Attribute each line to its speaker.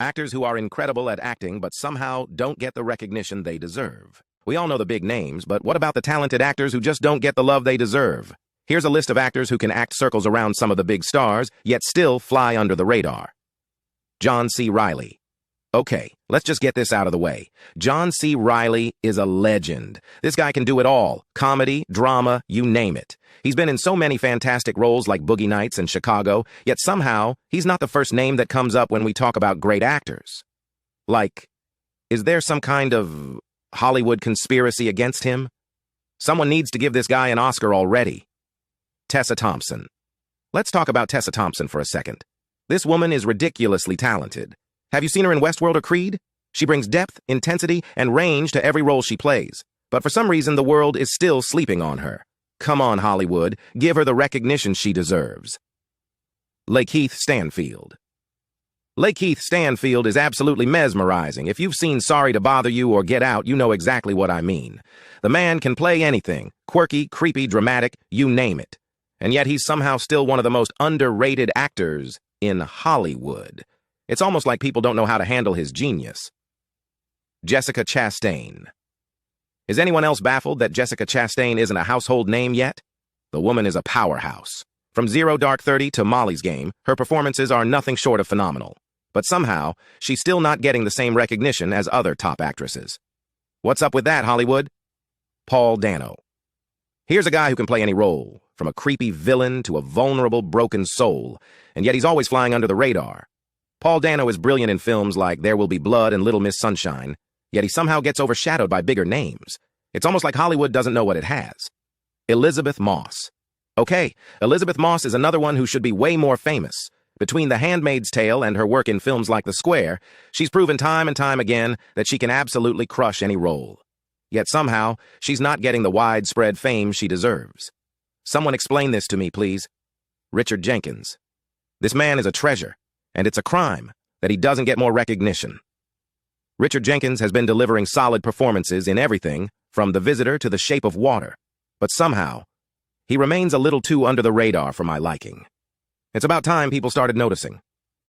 Speaker 1: Actors who are incredible at acting but somehow don't get the recognition they deserve. We all know the big names, but what about the talented actors who just don't get the love they deserve? Here's a list of actors who can act circles around some of the big stars, yet still fly under the radar. John C. Reilly. Okay, let's just get this out of the way. John C. Reilly is a legend. This guy can do it all. Comedy, drama, you name it. He's been in so many fantastic roles like Boogie Nights and Chicago, yet somehow he's not the first name that comes up when we talk about great actors. Like, is there some kind of Hollywood conspiracy against him? Someone needs to give this guy an Oscar already. Tessa Thompson. Let's talk about Tessa Thompson for a second. This woman is ridiculously talented. Have you seen her in Westworld or Creed? She brings depth, intensity, and range to every role she plays. But for some reason, the world is still sleeping on her. Come on, Hollywood. Give her the recognition she deserves. Lakeith Stanfield. Lakeith Stanfield is absolutely mesmerizing. If you've seen Sorry to Bother You or Get Out, you know exactly what I mean. The man can play anything. Quirky, creepy, dramatic, you name it. And yet he's somehow still one of the most underrated actors in Hollywood. It's almost like people don't know how to handle his genius. Jessica Chastain. Is anyone else baffled that Jessica Chastain isn't a household name yet? The woman is a powerhouse. From Zero Dark 30 to Molly's Game, her performances are nothing short of phenomenal. But somehow, she's still not getting the same recognition as other top actresses. What's up with that, Hollywood? Paul Dano. Here's a guy who can play any role, from a creepy villain to a vulnerable, broken soul, and yet he's always flying under the radar. Paul Dano is brilliant in films like There Will Be Blood and Little Miss Sunshine, yet he somehow gets overshadowed by bigger names. It's almost like Hollywood doesn't know what it has. Elizabeth Moss. Okay, Elizabeth Moss is another one who should be way more famous. Between The Handmaid's Tale and her work in films like The Square, she's proven time and time again that she can absolutely crush any role. Yet somehow, she's not getting the widespread fame she deserves. Someone explain this to me, please. Richard Jenkins. This man is a treasure. And it's a crime that he doesn't get more recognition. Richard Jenkins has been delivering solid performances in everything from The Visitor to The Shape of Water, but somehow, he remains a little too under the radar for my liking. It's about time people started noticing.